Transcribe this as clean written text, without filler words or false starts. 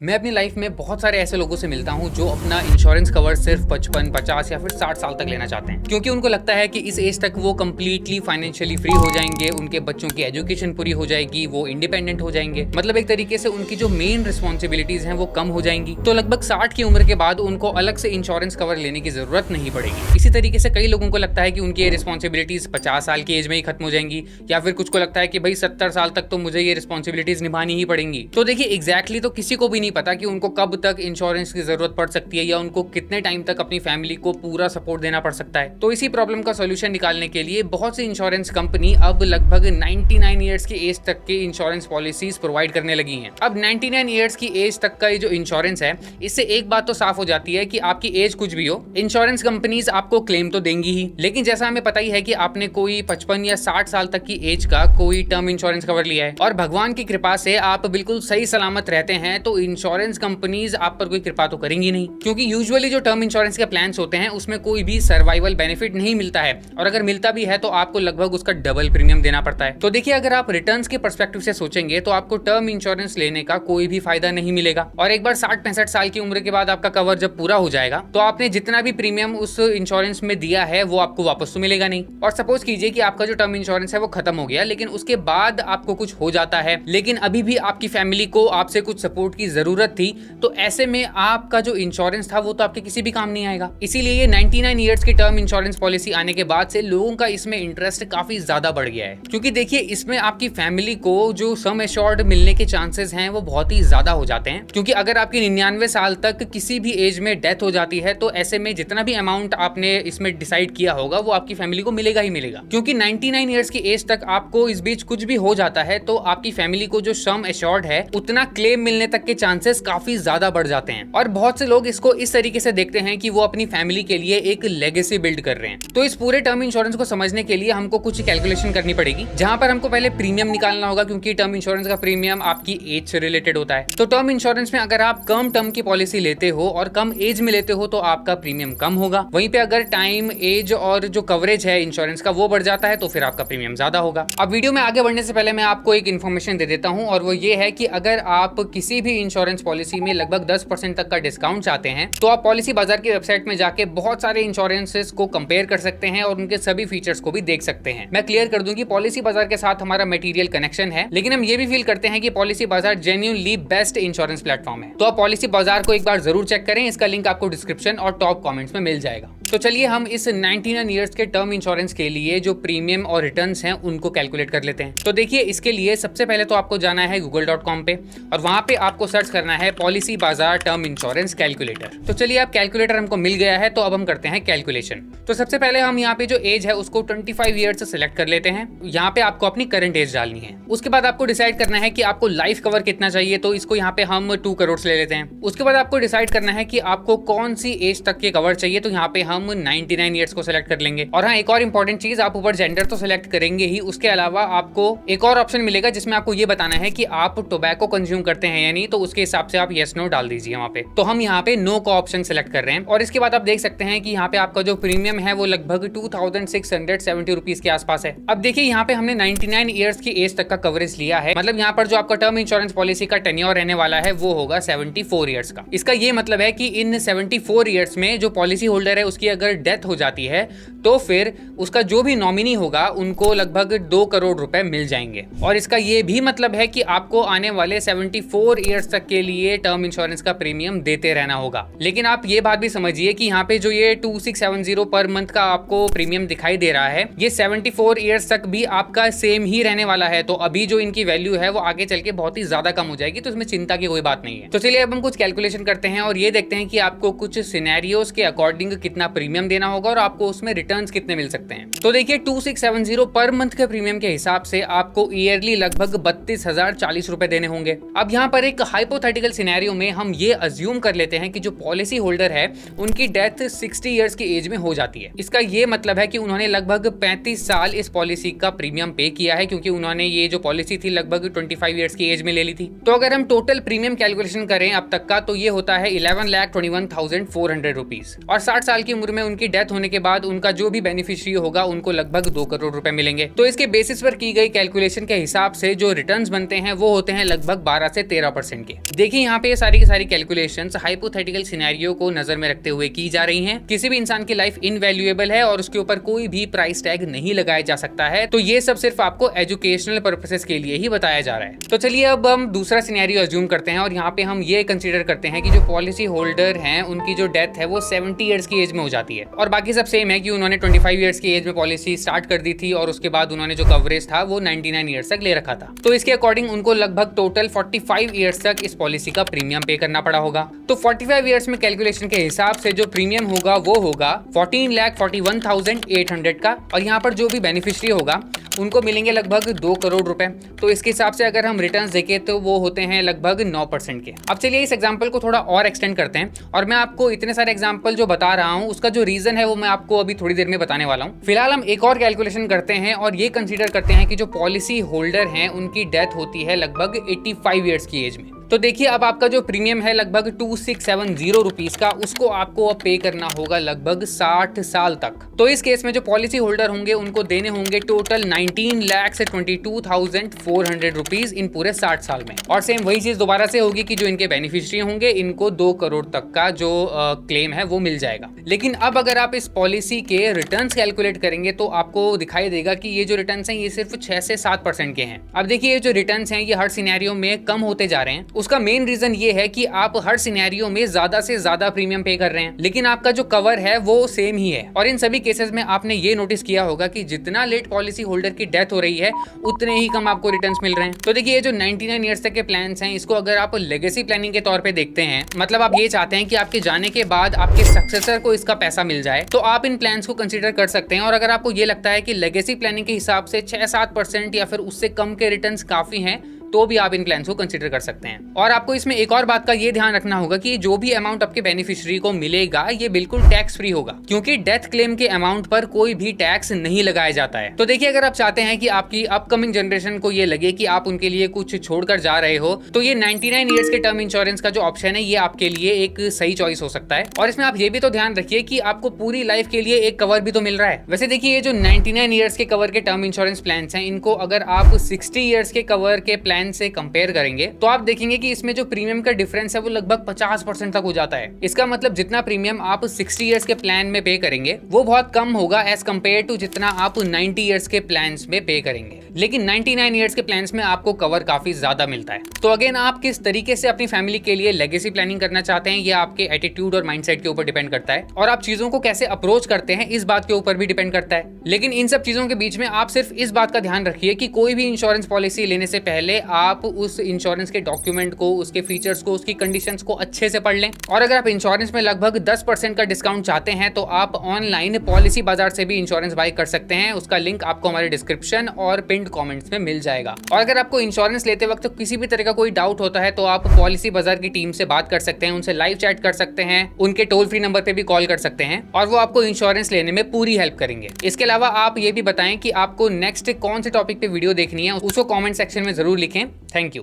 मैं अपनी लाइफ में बहुत सारे ऐसे लोगों से मिलता हूं जो अपना इंश्योरेंस कवर सिर्फ 55, 50 या फिर 60 साल तक लेना चाहते हैं, क्योंकि उनको लगता है कि इस एज तक वो कंप्लीटली फाइनेंशियली फ्री हो जाएंगे, उनके बच्चों की एजुकेशन पूरी हो जाएगी, वो इंडिपेंडेंट हो जाएंगे। मतलब एक तरीके से उनकी जो मेन रिस्पॉन्सिबिलिटीज हैं वो कम हो जाएंगी। तो लगभग 60 की उम्र के बाद उनको अलग से इंश्योरेंस कवर लेने की जरूरत नहीं पड़ेगी। इसी तरीके से कई लोगों को लगता है कि उनकी रिस्पॉन्सिबिलिटीज 50 साल की एज में ही खत्म हो जाएंगी, या फिर कुछ को लगता है कि भाई 70 साल तक तो मुझे ये रिस्पॉन्सिबिलिटीज निभानी ही पड़ेंगी। तो देखिए एग्जैक्टली तो किसी को भी नहीं पता कि उनको कब तक इंश्योरेंस की जरूरत पड़ सकती है या उनको कितने टाइम तक अपनी फैमिली को पूरा सपोर्ट देना पड़ सकता है। तो इसी प्रॉब्लम का सोल्यूशन निकालने के लिए बहुत सी इंश्योरेंस कंपनी अब लगभग 99 ईयर्स की एज तक के इंश्योरेंस पॉलिसीज प्रोवाइड करने लगी हैं। अब 99 ईयर्स की एज तक का ये जो इंश्योरेंस है, इससे एक बात तो साफ हो जाती है कि आपकी एज कुछ भी हो, इंश्योरेंस कंपनीज आपको क्लेम तो देंगी ही। लेकिन जैसा हमें पता ही है कि आपने कोई 55 या 60 साल तक की एज का कोई टर्म इंश्योरेंस कवर लिया है और भगवान की कृपा से आप बिल्कुल सही सलामत रहते हैं, तो इंश्योरेंस कंपनीज आप पर कोई कृपा तो करेंगी नहीं, क्योंकि यूजुअली जो टर्म इंश्योरेंस के प्लान्स होते हैं उसमें कोई भी सर्वाइवल बेनिफिट नहीं मिलता है, और अगर मिलता भी है तो आपको लगभग उसका डबल प्रीमियम देना पड़ता है। तो देखिए, अगर आप रिटर्न्स के पर्सपेक्टिव से सोचेंगे तो आपको टर्म इंश्योरेंस लेने का कोई भी फायदा नहीं मिलेगा, और एक बार 60-65 साल की उम्र के बाद आपका कवर जब पूरा हो जाएगा तो आपने जितना भी प्रीमियम उस इंश्योरेंस में दिया है वो आपको वापस तो मिलेगा नहीं। और सपोज कीजिए कि आपका जो टर्म इंश्योरेंस है वो खत्म हो गया, लेकिन उसके बाद आपको कुछ हो जाता है, लेकिन अभी भी आपकी फैमिली को आपसे कुछ सपोर्ट की जरूरत थी, तो ऐसे में आपका जो इंश्योरेंस था वो तो आपके किसी भी काम नहीं आएगा। इसीलिए ये 99 ईयर्स की टर्म इंश्योरेंस पॉलिसी आने के बाद से लोगों का इसमें इंटरेस्ट काफी ज्यादा बढ़ गया है, क्योंकि देखिए इसमें आपकी फैमिली को जो सम एश्योर्ड मिलने के चांसेस हैं वो बहुत ही ज्यादा हो जाते हैं, क्योंकि अगर आपकी 99 साल तक किसी भी एज में डेथ हो जाती है तो ऐसे में जितना भी अमाउंट आपने इसमें डिसाइड किया होगा वो आपकी फैमिली को मिलेगा ही मिलेगा। क्योंकि 99 ईयर्स की एज तक आपको इस बीच कुछ भी हो जाता है तो आपकी फैमिली को जो सम एश्योर्ड है उतना क्लेम मिलने तक के चांसेस काफी ज्यादा बढ़ जाते हैं। और बहुत से लोग इसको इस तरीके से देखते हैं कि वो अपनी फैमिली के लिए एक लेगेसी बिल्ड कर रहे हैं। तो इस पूरे टर्म इंश्योरेंस को समझने के लिए हमको कुछ कैलकुलेशन करनी पड़ेगी, जहां पर हमको पहले प्रीमियम निकालना होगा, क्योंकि टर्म इंश्योरेंस का प्रीमियम आपकी एज से रिलेटेड होता है। तो टर्म इंश्योरेंस में अगर आप कम टर्म की पॉलिसी लेते हो और कम एज में लेते हो तो आपका प्रीमियम कम होगा, वहीं पे अगर टाइम, एज और जो कवरेज है इंश्योरेंस का वो बढ़ जाता है तो फिर आपका प्रीमियम ज्यादा होगा। अब वीडियो में आगे बढ़ने से पहले मैं आपको एक इन्फॉर्मेशन दे देता हूं, और वो ये है कि अगर आप किसी भी इंश्योरेंस पॉलिसी में लगभग 10% तक का डिस्काउंट चाहते हैं तो आप पॉलिसी बाजार की वेबसाइट में जाके बहुत सारे इंश्योरेंसेस को कंपेयर कर सकते हैं और उनके सभी फीचर्स को भी देख सकते हैं। मैं क्लियर कर दूं कि पॉलिसी बाजार के साथ हमारा मटेरियल कनेक्शन है, लेकिन हम ये भी फील करते हैं कि पॉलिसी बाजार जेन्युइनली बेस्ट इंश्योरेंस प्लेटफॉर्म है। तो आप पॉलिसी बाजार को एक बार जरूर चेक करें, इसका लिंक आपको डिस्क्रिप्शन और टॉप कमेंट्स में मिल जाएगा। तो चलिए हम इस 99 ईयर्स के टर्म इंश्योरेंस के लिए जो प्रीमियम और रिटर्न्स हैं उनको कैलकुलेट कर लेते हैं। तो देखिए, इसके लिए सबसे पहले तो आपको जाना है google.com पे, और वहां पे आपको सर्च करना है पॉलिसी बाजार टर्म इंश्योरेंस कैलकुलेटर। तो चलिए, अब कैलकुलेटर हमको मिल गया है, तो अब हम करते हैं कैलकुलेशन। तो सबसे पहले हम यहाँ पे जो एज है उसको 25 ईयर्स से सिलेक्ट कर लेते हैं। यहाँ पे आपको अपनी करंट एज डालनी है। उसके बाद आपको डिसाइड करना है कि आपको लाइफ कवर कितना चाहिए, तो इसको यहाँ पे हम 2 करोड़ ले लेते हैं। उसके बाद आपको डिसाइड करना है कि आपको कौन सी एज तक के कवर चाहिए, तो यहाँ पे हम 99 ईयर्स को सिलेक्ट कर लेंगे। और हाँ, एक और इंपॉर्टेंट चीज, आप ऊपर जेंडर तो सिलेक्ट करेंगे ही, उसके अलावा आपको एक और ऑप्शन मिलेगा जिसमें आपको ये बताना है कि आप टोबैको कंज्यूम करते हैं या नहीं, तो उसके हिसाब से आप यस नो डाल दीजिए वहाँ पे। तो हम यहाँ पे नो का ऑप्शन सिलेक्ट कर रहे हैं, और इसके बाद आप देख सकते हैं कि यहाँ पे आपका जो प्रीमियम है वो लगभग 2670 रुपीज के आसपास है। अब देखिए, यहाँ पे हमने 99 ईयर्स की एज तक का कवरेज लिया है, मतलब यहाँ पर जो आपका टर्म इंश्योरेंस पॉलिसी का टेन्योर रहने वाला है वो होगा 74 ईयर्स का। इसका ये मतलब है कि इन 74 ईयर्स में जो पॉलिसी होल्डर है उसकी अगर डेथ हो जाती है तो फिर उसका जो भी नॉमिनी होगा उनको लगभग 2 करोड़ रुपए मिल जाएंगे। और इसका ये भी मतलब है कि आपको आने वाले 74 ईयर्स तक के लिए टर्म इंश्योरेंस का प्रीमियम देते रहना होगा। लेकिन आप ये बात भी समझिए कि यहाँ पे जो ये 2670 पर मंथ का आपको प्रीमियम दिखाई दे रहा है, ये 74 ईयर्स तक भी आपका सेम ही रहने वाला है। तो अभी जो इनकी वैल्यू है वो आगे चल के बहुत ही ज्यादा कम हो जाएगी, तो इसमें चिंता की कोई बात नहीं है। तो चलिए अब हम कुछ कैलकुलेशन करते हैं और ये देखते हैं कि आपको कुछ सिनेरियोज के अकॉर्डिंग कितना प्रीमियम देना होगा और आपको उसमें रिटर्न्स कितने मिल सकते हैं। तो देखिए, 2670 पर मंथ के प्रीमियम के हिसाब से आपको ईयरली लगभग 32,040 रुपए देने होंगे। अब यहाँ पर एक हाइपोथेटिकल सिनेरियो में हम ये अज्यूम कर लेते हैं कि जो पॉलिसी होल्डर है उनकी डेथ 60 ईयर्स की एज में हो जाती है। इसका ये मतलब है कि उन्होंने लगभग 35 साल इस पॉलिसी का प्रीमियम पे किया है, क्योंकि उन्होंने ये जो पॉलिसी थी लगभग 25 ईयर्स की एज में ले ली थी। तो अगर हम टोटल प्रीमियम कैलकुलेशन करें अब तक का, तो ये होता है 11,21,400 रुपीज। और 60 साल की उम्र में उनकी डेथ होने के बाद उनका जो भी बेनिफिशियरी होगा उनको लगभग 2 करोड़ रुपए मिलेंगे। तो इसके बेसिस पर की गई कैलकुलेशन के हिसाब से जो रिटर्न्स बनते हैं वो होते हैं लगभग 12 से 13% के। देखिए यहाँ पे ये सारी की सारी कैलकुलेशंस हाइपोथेटिकल सिनेरियो को नजर में रखते हुए की जा रही हैं। किसी भी इंसान की लाइफ इनवैल्यूएबल है और उसके ऊपर कोई भी प्राइस टैग नहीं लगाया जा सकता है। तो ये सब सिर्फ आपको एजुकेशनल पर्पसेस के लिए ही बताया जा रहा है। तो चलिए अब हम दूसरा सिनेरियो अज्यूम करते हैं और यहाँ पे हम ये कंसीडर करते हैं कि जो पॉलिसी होल्डर हैं उनकी जो डेथ है वो 70 ईयर्स की एज में हो जाती है और बाकी सब सेम है कि उन्होंने 25 ईयर्स की एज में पॉलिसी स्टार्ट कर दी थी और उसके बाद उन्होंने जो कवरेज था वो 99 ईयर्स तक ले रखा था। तो इसके अकॉर्डिंग उनको लगभग टोटल 45 ईयर्स तक इस पॉलिसी का प्रीमियम पे करना पड़ा होगा। तो 45 ईयर्स में कैलकुलेशन के हिसाब से जो प्रीमियम होगा वो होगा 14,41,800 का और यहाँ पर जो भी बेनिफिशियरी होगा उनको मिलेंगे लगभग 2 करोड़ रुपए। तो इसके हिसाब से अगर हम रिटर्न्स देखें तो वो होते हैं लगभग 9% के। अब चलिए इस एग्जांपल को थोड़ा और एक्सटेंड करते हैं और मैं आपको इतने सारे एग्जांपल जो बता रहा हूं उसका जो रीजन है वो मैं आपको अभी थोड़ी देर में बताने वाला हूं। फिलहाल हम एक और कैलकुलेशन करते हैं और ये कंसीडर करते हैं कि जो पॉलिसी होल्डर हैं उनकी डेथ होती है लगभग 85 ईयर्स की एज में। तो देखिए अब आपका जो प्रीमियम है लगभग 2670 रुपीज का, उसको आपको अब पे करना होगा लगभग 60 साल तक। तो इस केस में जो पॉलिसी होल्डर होंगे उनको देने होंगे टोटल 19,22,400 रुपीज इन पूरे 60 साल में। और सेम वही चीज दोबारा से होगी कि जो इनके बेनिफिशियरी होंगे इनको 2 करोड़ तक का जो क्लेम है वो मिल जाएगा। लेकिन अब अगर आप इस पॉलिसी के रिटर्न्स कैलकुलेट करेंगे तो आपको दिखाई देगा कि ये जो रिटर्न्स हैं ये सिर्फ 6 से 7% के हैं। अब देखिए ये जो रिटर्न्स हैं ये हर सिनेरियो में कम होते जा रहे हैं। उसका मेन रीजन ये है कि आप हर सिनेरियो में ज्यादा से ज्यादा प्रीमियम पे कर रहे हैं लेकिन आपका जो कवर है वो सेम ही है। और इन सभी केसेस में आपने ये नोटिस किया होगा कि जितना लेट पॉलिसी होल्डर की डेथ हो रही है उतने ही कम आपको रिटर्न्स मिल रहे हैं। तो देखिए ये जो 99 ईयर्स तक के प्लान्स हैं इसको अगर आप लेगेसी प्लानिंग के तौर पे देखते हैं, मतलब आप ये चाहते हैं कि आपके जाने के बाद आपके सक्सेसर को इसका पैसा मिल जाए, तो आप इन प्लान्स को कंसीडर कर सकते हैं। और अगर आपको ये लगता है कि लेगेसी प्लानिंग के हिसाब से 6-7% या फिर उससे कम के रिटर्न्स काफी हैं तो भी आप इन प्लान्स को कंसीडर कर सकते हैं। और आपको इसमें एक और बात का ये ध्यान रखना होगा कि जो भी अमाउंट आपके बेनिफिशियरी को मिलेगा ये बिल्कुल टैक्स फ्री होगा क्योंकि डेथ क्लेम के अमाउंट पर कोई भी टैक्स नहीं लगाया जाता है। तो देखिए अगर आप चाहते हैं कि आपकी अपकमिंग जनरेशन को ये लगे कि आप उनके लिए कुछ छोड़कर जा रहे हो तो ये 99 ईयर्स के टर्म इंश्योरेंस का जो ऑप्शन है ये आपके लिए एक सही चॉइस हो सकता है। और इसमें आप ये भी तो ध्यान रखिए कि आपको पूरी लाइफ के लिए एक कवर भी तो मिल रहा है। वैसे देखिए ये जो 99 ईयर्स के कवर के टर्म इंश्योरेंस प्लान हैं इनको अगर आप 60 ईयर्स के कवर के प्लान से कंपेयर करेंगे तो आप देखेंगे कि इसमें जो प्रीमियम का डिफरेंस है वो लगभग 50% तक हो जाता है। इसका मतलब जितना प्रीमियम आप 60 इयर्स के प्लान में पे करेंगे वो बहुत कम होगा एज कंपेयर टू जितना आप 90 इयर्स के प्लान्स में पे करेंगे। लेकिन 99 इयर्स के प्लान्स में आपको कवर काफी ज्यादा मिलता है। तो अगेन आप किस तरीके से अपनी फैमिली के लिए लेगेसी प्लानिंग करना चाहते हैं ये आपके एटीट्यूड और माइंडसेट के ऊपर डिपेंड करता है और आप चीजों को कैसे अप्रोच करते हैं इस बात के ऊपर भी डिपेंड करता है। लेकिन इन सब चीजों के बीच में आप सिर्फ इस बात का ध्यान रखिए कि कोई भी इंश्योरेंस पॉलिसी लेने से पहले आप उस इंश्योरेंस के डॉक्यूमेंट को, उसके फीचर्स को, उसकी कंडीशंस को अच्छे से पढ़ लें। और अगर आप इंश्योरेंस में लगभग 10% का डिस्काउंट चाहते हैं तो आप ऑनलाइन पॉलिसी बाजार से भी इंश्योरेंस बाय कर सकते हैं। उसका लिंक आपको हमारे डिस्क्रिप्शन और पिन्ड कमेंट्स में मिल जाएगा। और अगर आपको इंश्योरेंस लेते वक्त किसी भी तरह का कोई डाउट होता है तो आप पॉलिसी बाजार की टीम से बात कर सकते हैं, उनसे लाइव चैट कर सकते हैं, उनके टोल फ्री नंबर पे भी कॉल कर सकते हैं और वो आपको इंश्योरेंस लेने में पूरी हेल्प करेंगे। इसके अलावा आप ये भी बताएं कि आपको नेक्स्ट कौन से टॉपिक पे वीडियो देखनी है, उसको कमेंट सेक्शन में जरूर लिखें। Thank you.